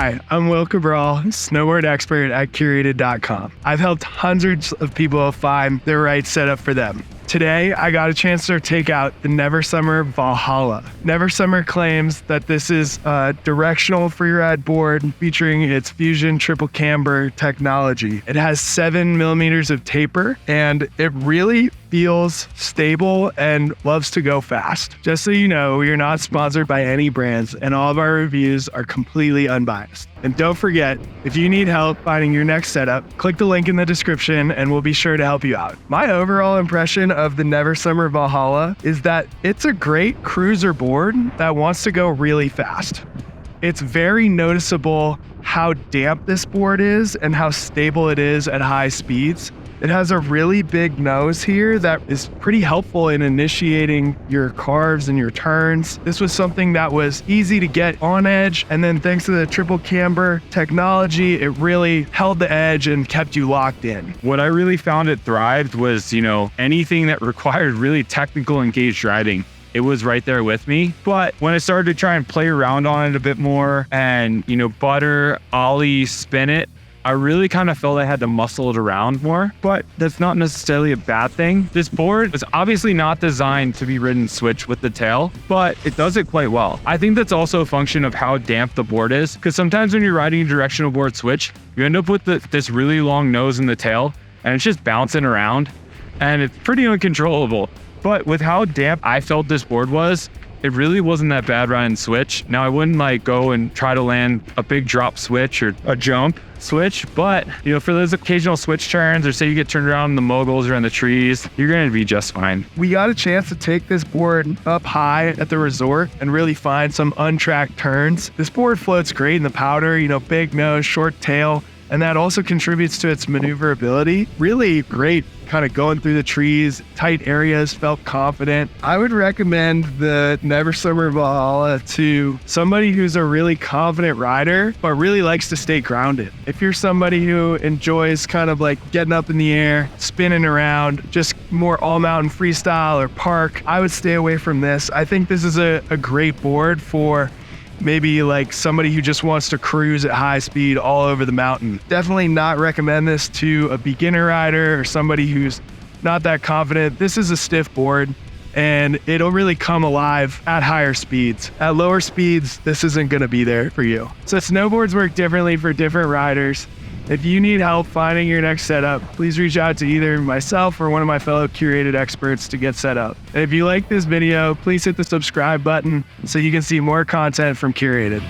Hi, I'm Will Cabral, snowboard expert at Curated.com. I've helped hundreds of people find the right setup for them. Today, I got a chance to take out the Never Summer Valhalla. Never Summer claims that this is a directional freeride board featuring its Fusion triple camber technology. It has 7 millimeters of taper, and it really feels stable and loves to go fast. Just so you know, we are not sponsored by any brands, and all of our reviews are completely unbiased. And don't forget, if you need help finding your next setup, click the link in the description and we'll be sure to help you out. My overall impression of the Never Summer Valhalla is that it's a great cruiser board that wants to go really fast. It's very noticeable how damp this board is and how stable it is at high speeds. It has a really big nose here that is pretty helpful in initiating your carves and your turns. This was something that was easy to get on edge, and then thanks to the triple camber technology, it really held the edge and kept you locked in. What I really found it thrived was, anything that required really technical engaged riding. It was right there with me. But when I started to try and play around on it a bit more and, butter, ollie, spin it, I really kind of felt I had to muscle it around more, but that's not necessarily a bad thing. This board is obviously not designed to be ridden switch with the tail, but it does it quite well. I think that's also a function of how damp the board is, because sometimes when you're riding a directional board switch, you end up with this really long nose in the tail, and it's just bouncing around, and it's pretty uncontrollable. But with how damp I felt this board was, it really wasn't that bad riding switch. Now, I wouldn't go and try to land a big drop switch or a jump switch, but for those occasional switch turns, or say you get turned around in the moguls or in the trees, you're going to be just fine. We got a chance to take this board up high at the resort and really find some untracked turns. This board floats great in the powder, big nose, short tail, and that also contributes to its maneuverability. Really great kind of going through the trees, tight areas, felt confident. I would recommend the Never Summer Valhalla to somebody who's a really confident rider, but really likes to stay grounded. If you're somebody who enjoys kind of getting up in the air, spinning around, just more all mountain freestyle or park, I would stay away from this. I think this is a great board for maybe somebody who just wants to cruise at high speed all over the mountain. Definitely not recommend this to a beginner rider or somebody who's not that confident. This is a stiff board and it'll really come alive at higher speeds. At lower speeds, this isn't gonna be there for you. So snowboards work differently for different riders. If you need help finding your next setup, please reach out to either myself or one of my fellow Curated experts to get set up. And if you like this video, please hit the subscribe button so you can see more content from Curated.